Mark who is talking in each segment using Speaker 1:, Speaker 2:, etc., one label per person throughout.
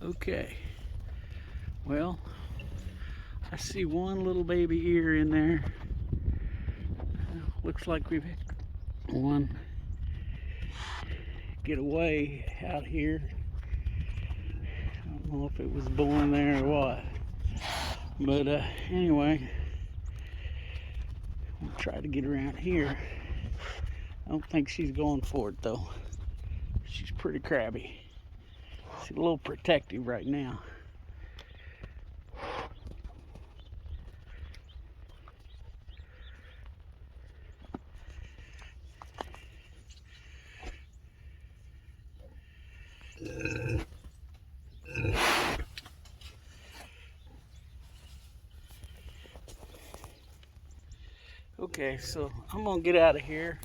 Speaker 1: Okay, well, I see one little baby ear in there. Looks like we've had one get away out here. I don't know if it was born there or what. But anyway, we'll try to get around here. I don't think she's going for it though. She's pretty crabby. She's a little protective right now. Okay, so I'm gonna get out of here.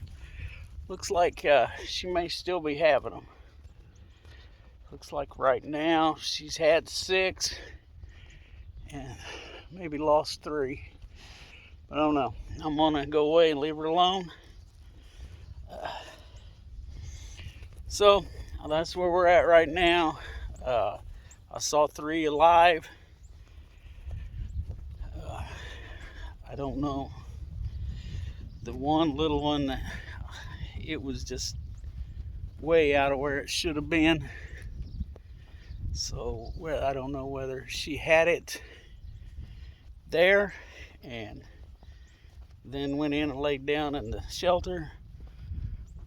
Speaker 1: Looks like she may still be having them. Looks like right now she's had 6 and maybe lost 3. But I don't know. I'm gonna go away and leave her alone. So that's where we're at right now. I saw 3 alive. I don't know. The one little one, it was just way out of where it should have been. So I don't know whether she had it there and then went in and laid down in the shelter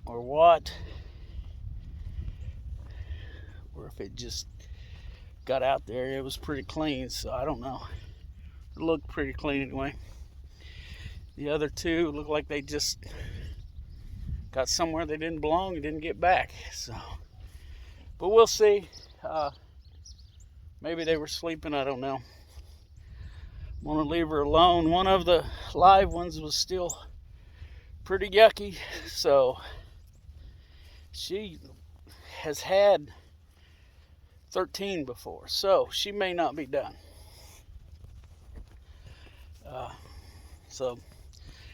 Speaker 1: or what, or if it just got out there. It was pretty clean, so I don't know. It looked pretty clean anyway. The other 2 looked like they just got somewhere they didn't belong and didn't get back. So, but we'll see. Maybe they were sleeping, I don't know. I'm gonna leave her alone. One of the live ones was still pretty yucky, so she has had 13 before, so she may not be done. So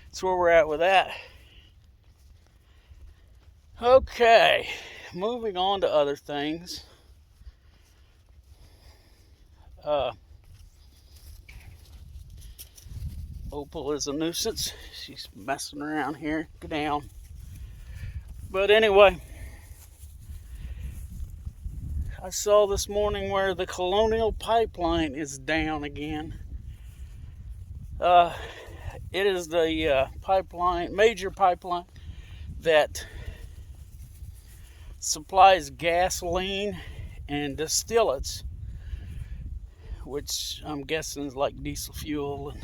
Speaker 1: that's where we're at with that. Okay, moving on to other things. Opal is a nuisance. She's messing around here. Get down. But anyway, I saw this morning where the Colonial Pipeline is down again. It is the major pipeline that supplies gasoline and distillates, which I'm guessing is like diesel fuel and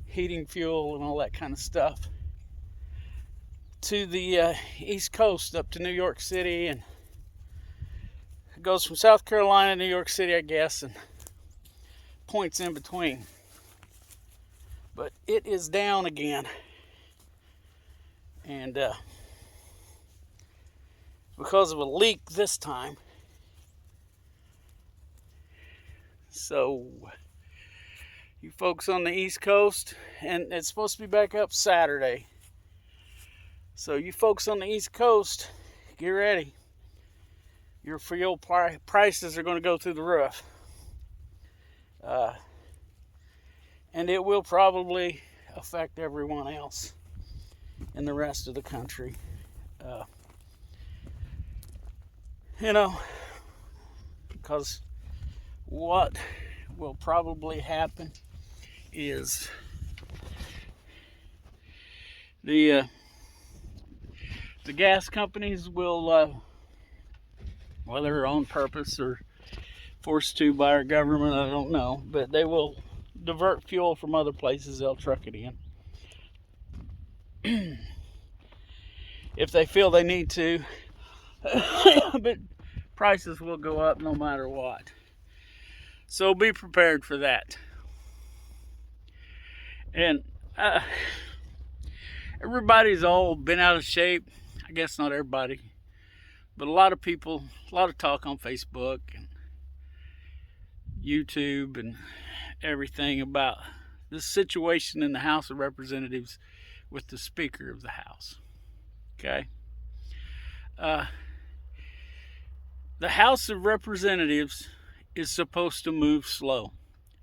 Speaker 1: heating fuel and all that kind of stuff, to the East Coast up to New York City, and it goes from South Carolina to New York City, I guess, and points in between. But it is down again, and because of a leak this time. So you folks on the East Coast, and it's supposed to be back up Saturday. So you folks on the East Coast, get ready. Your fuel prices are going to go through the roof. And it will probably affect everyone else in the rest of the country. Because what will probably happen is the gas companies will, whether on purpose or forced to by our government, I don't know, but they will divert fuel from other places. They'll truck it in if they feel they need to. But prices will go up no matter what. So be prepared for that. And everybody's all been out of shape. I guess not everybody, but a lot of people, a lot of talk on Facebook and YouTube and everything about this situation in the House of Representatives with the Speaker of the House. Okay? The House of Representatives is supposed to move slow.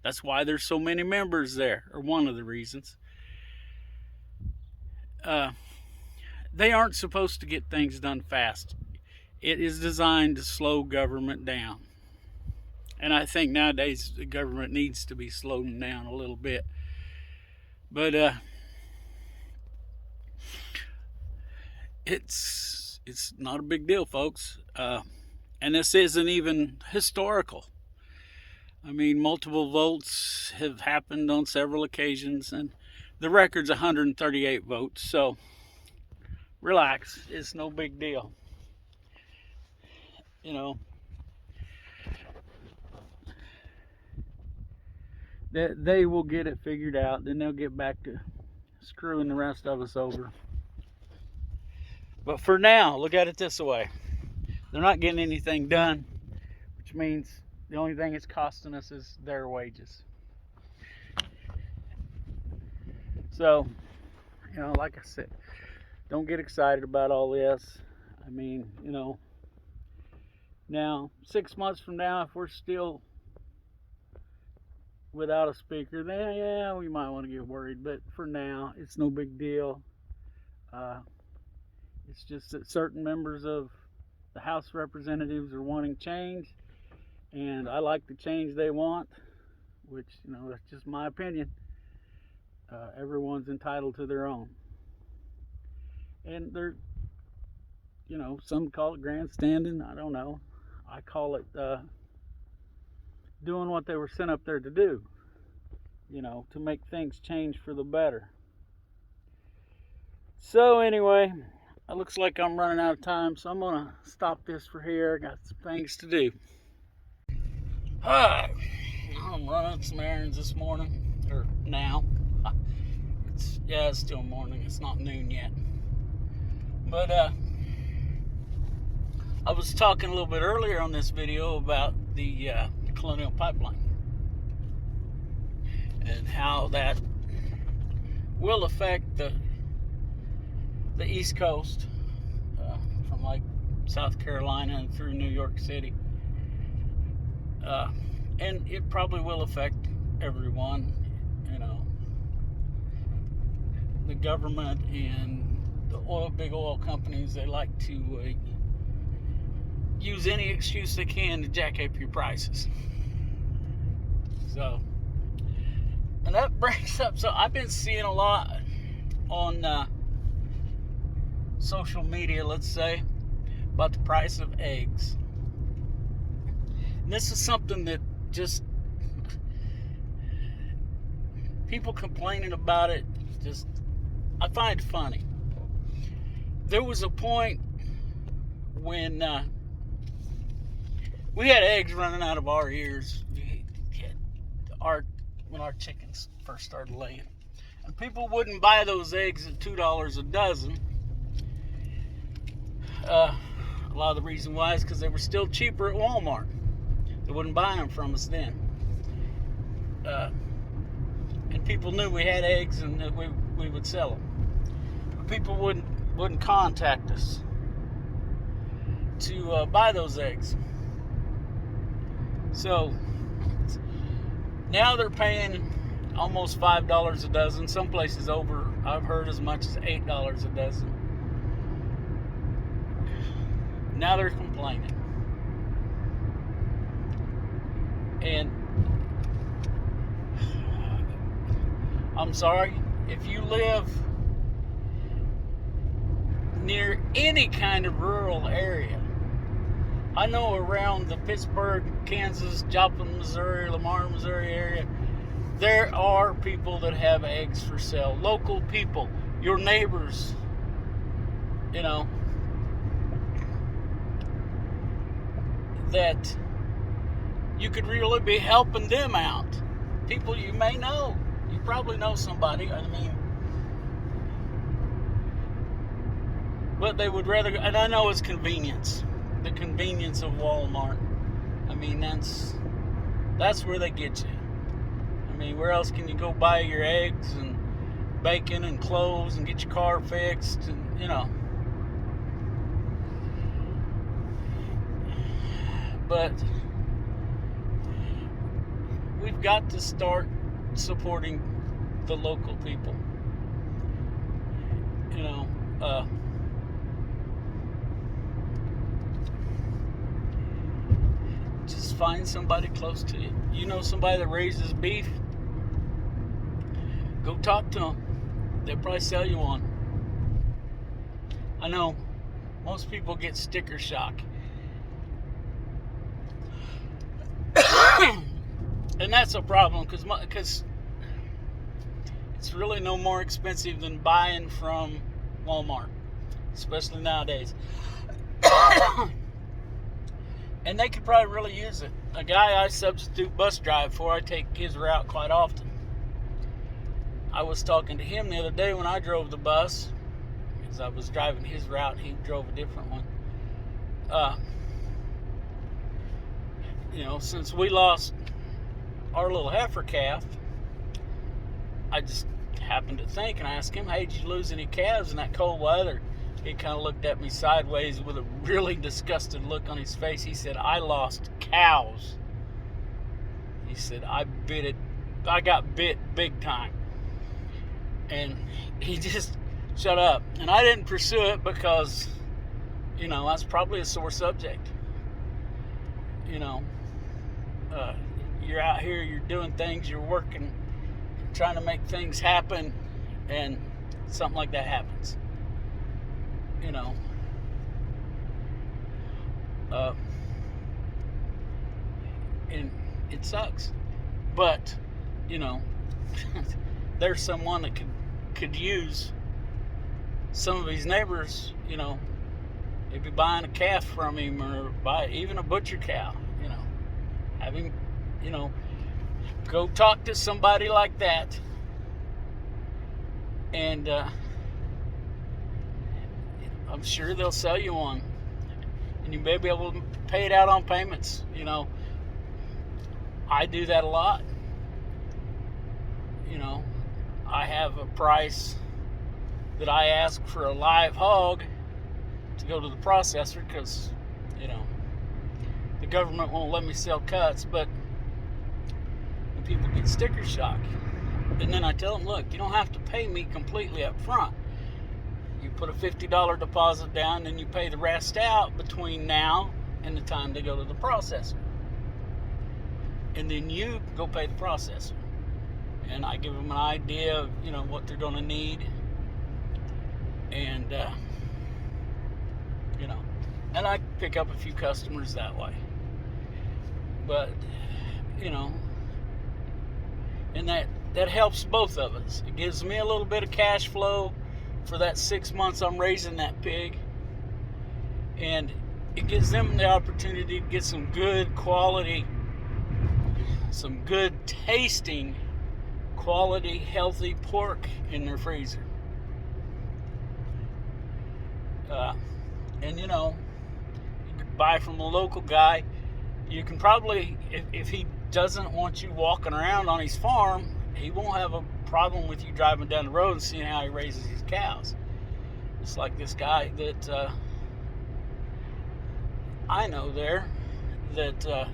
Speaker 1: That's why there's so many members there, or one of the reasons. They aren't supposed to get things done fast. It is designed to slow government down. And I think nowadays the government needs to be slowed down a little bit. But it's not a big deal, folks. And this isn't even historical. I mean, multiple votes have happened on several occasions, and the record's 138 votes. So relax, it's no big deal. You know, they will get it figured out. Then they'll get back to screwing the rest of us over. But for now, look at it this way. They're not getting anything done, which means the only thing it's costing us is their wages. So, you know, like I said, don't get excited about all this. I mean, you know, now 6 months from now, if we're still without a speaker, then yeah, we might want to get worried. But for now, it's no big deal. It's just that certain members of the House of Representatives are wanting change, and I like the change they want, which, you know, that's just my opinion. Everyone's entitled to their own. And they're, you know, some call it grandstanding. I don't know. I call it doing what they were sent up there to do, you know, to make things change for the better. So anyway, it looks like I'm running out of time, so I'm going to stop this for here. I got some things to do. Alright, I'm running some errands this morning, or now. It's still morning, it's not noon yet. But I was talking a little bit earlier on this video about the Colonial Pipeline and how that will affect the East Coast, from like South Carolina and through New York City, and it probably will affect everyone. You know, the government and the big oil companies, they like to use any excuse they can to jack up your prices. So, and that brings up, so I've been seeing a lot on social media, let's say, about the price of eggs. And this is something that just, people complaining about it, just, I find funny. There was a point when we had eggs running out of our ears. When our chickens first started laying, and people wouldn't buy those eggs at $2 a dozen. A lot of the reason why is because they were still cheaper at Walmart. They wouldn't buy them from us then. And people knew we had eggs and that we would sell them. But people wouldn't contact us to buy those eggs. So now they're paying almost $5 a dozen. Some places over, I've heard, as much as $8 a dozen. Now they're complaining. And I'm sorry, if you live near any kind of rural area, I know around the Pittsburgh, Kansas, Joplin, Missouri, Lamar, Missouri area, there are people that have eggs for sale. Local people, your neighbors, you know, that you could really be helping them out. People you may know. You probably know somebody, I mean. But they would rather, and I know it's convenience. The convenience of Walmart. I mean, that's where they get you. I mean, where else can you go buy your eggs and bacon and clothes and get your car fixed and, you know. But we've got to start supporting the local people. You know, just find somebody close to you. You know somebody that raises beef? Go talk to them. They'll probably sell you one. I know most people get sticker shock. And that's a problem because it's really no more expensive than buying from Walmart, especially nowadays. And they could probably really use it. A guy I substitute bus drive for, I take his route quite often. I was talking to him the other day when I drove the bus, because I was driving his route, he drove a different one. Since we lost our little heifer calf, I just happened to think, and I asked him, hey, did you lose any calves in that cold weather? He kind of looked at me sideways with a really disgusted look on his face. He said, I lost cows. He said, I got bit big time. And he just shut up. And I didn't pursue it because, that's probably a sore subject. You're out here, you're doing things, you're working, trying to make things happen, and something like that happens. And it sucks. But, there's someone that could use some of his neighbors, maybe buying a calf from him, or buy even a butcher cow, have him, go talk to somebody like that, and I'm sure they'll sell you one, and you may be able to pay it out on payments. I do that a lot. I have a price that I ask for a live hog to go to the processor because, the government won't let me sell cuts, but when people get sticker shock, and then I tell them, look, you don't have to pay me completely up front. You put a $50 deposit down, and you pay the rest out between now and the time they go to the processor. And then you go pay the processor. And I give them an idea of, what they're going to need. And, and I pick up a few customers that way. But, and that helps both of us. It gives me a little bit of cash flow for that 6 months I'm raising that pig. And it gives them the opportunity to get some good quality, some good tasting, quality, healthy pork in their freezer. And you can buy from a local guy. You can probably, if he doesn't want you walking around on his farm, he won't have a problem with you driving down the road and seeing how he raises his cows. It's like this guy that I know there, that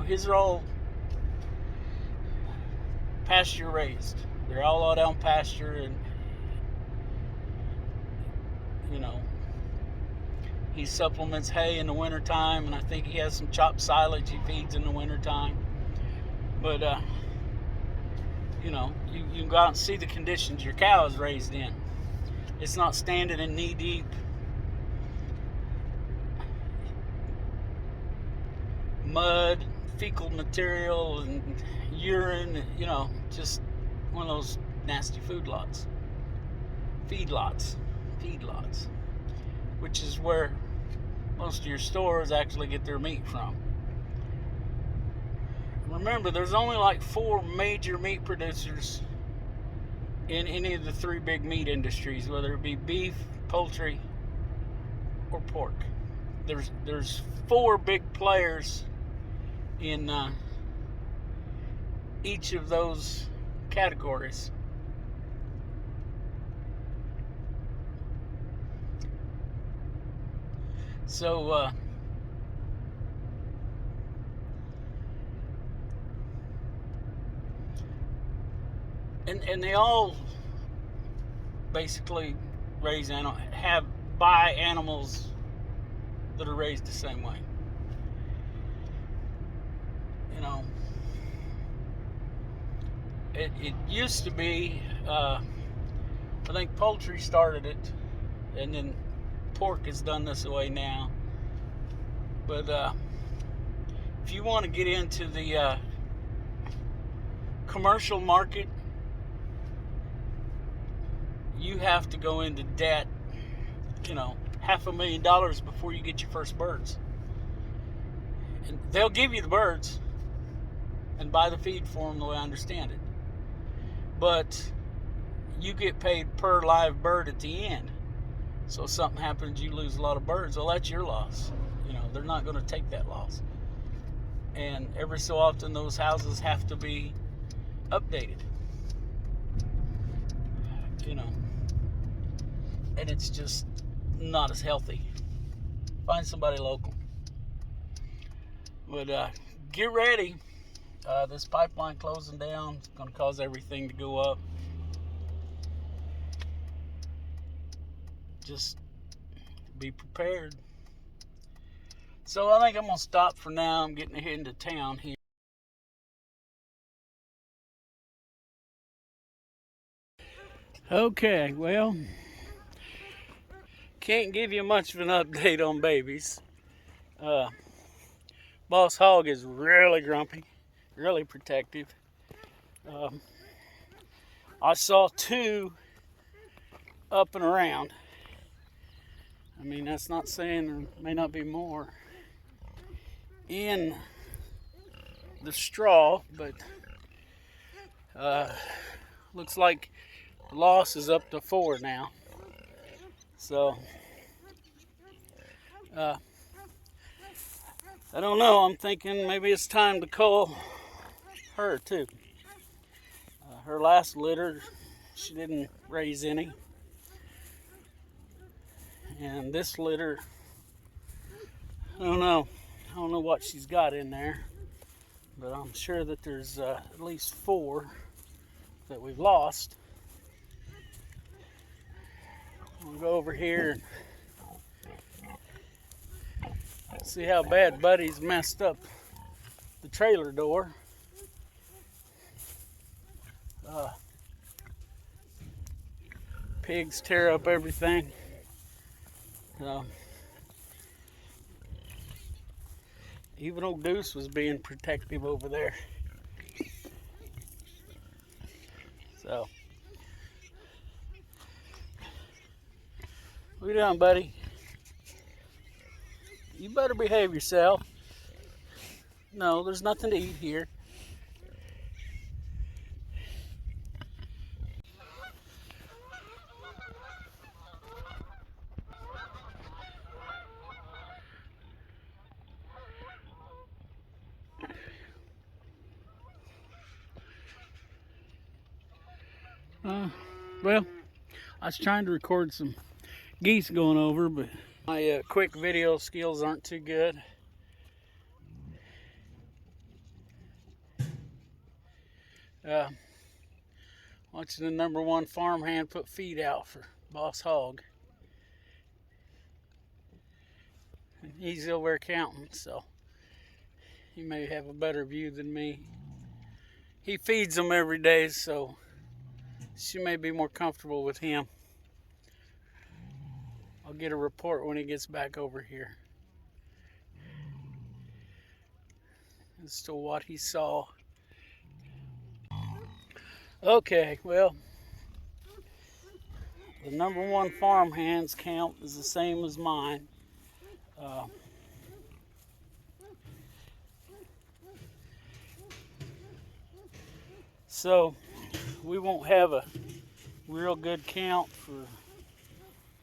Speaker 1: his are all pasture raised. They're all out on pasture, and he supplements hay in the wintertime, and I think he has some chopped silage he feeds in the wintertime. But you can go out and see the conditions your cow is raised in. It's not standing in knee deep mud, fecal material, and urine, just one of those nasty feedlots, which is where most of your stores actually get their meat from. Remember, there's only like 4 major meat producers in any of the 3 big meat industries, whether it be beef, poultry, or pork. There's 4 big players in each of those categories. So and they all basically buy animals that are raised the same way. You know, it used to be, I think poultry started it, and then pork is done this way now. But if you want to get into the commercial market, you have to go into debt, $500,000 before you get your first birds. And they'll give you the birds and buy the feed for them, the way I understand it. But you get paid per live bird at the end. So if something happens, you lose a lot of birds. Well, that's your loss. They're not going to take that loss. And every so often, those houses have to be updated. And it's just not as healthy. Find somebody local. But get ready. This pipeline closing down is going to cause everything to go up. Just be prepared. So I think I'm going to stop for now. I'm getting ahead into town here. Okay, well, can't give you much of an update on babies. Boss Hog is really grumpy, really protective. I saw 2 up and around. I mean, that's not saying there may not be more in the straw, but looks like the loss is up to 4 now. So I don't know. I'm thinking maybe it's time to cull her too. Her last litter, she didn't raise any. And this litter, I don't know what she's got in there, but I'm sure that there's at least 4 that we've lost. We'll go over here and see how bad Buddy's messed up the trailer door. Pigs tear up everything. Even old Deuce was being protective over there. So, what you doing, buddy? You better behave yourself. No, there's nothing to eat here. Well, I was trying to record some geese going over, but my quick video skills aren't too good. Watching the #1 farmhand put feed out for Boss Hog. And he's over there counting, so he may have a better view than me. He feeds them every day, so she may be more comfortable with him. I'll get a report when he gets back over here as to what he saw. Okay, well, the #1 farmhand's count is the same as mine. So we won't have a real good count for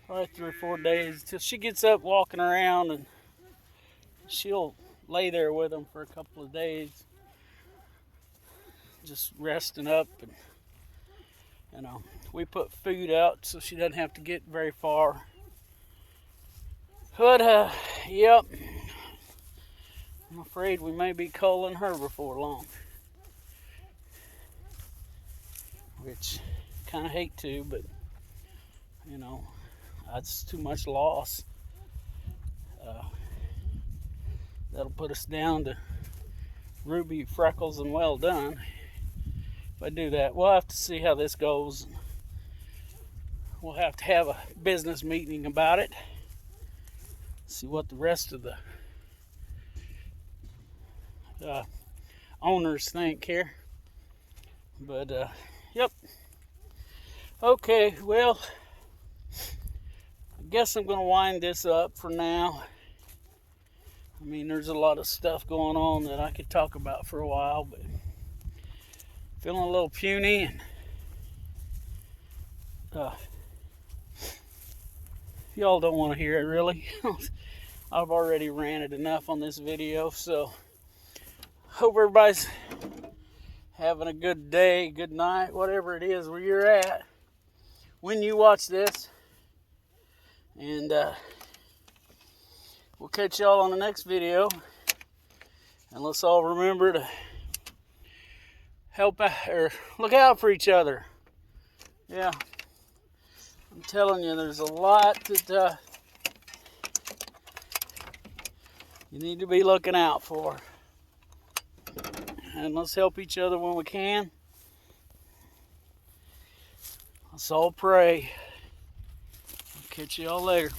Speaker 1: probably 3 or 4 days till she gets up walking around, and she'll lay there with them for a couple of days, just resting up. And we put food out so she doesn't have to get very far. But yep, I'm afraid we may be culling her before long. which kind of hate to, but you know, that's too much loss. That'll put us down to ruby, freckles, and well done. If I do that, we'll have to see how this goes. We'll have to have a business meeting about it. See what the rest of the owners think here. But yep. Okay, well, I guess I'm gonna wind this up for now. I mean, there's a lot of stuff going on that I could talk about for a while, but feeling a little puny, and y'all don't want to hear it really. I've already ranted enough on this video, so hope everybody's having a good day, good night, whatever it is where you're at when you watch this. And we'll catch y'all on the next video. And let's all remember to help out, or look out for each other. Yeah, I'm telling you, there's a lot that you need to be looking out for. And let's help each other when we can. Let's all pray. I'll catch y'all later.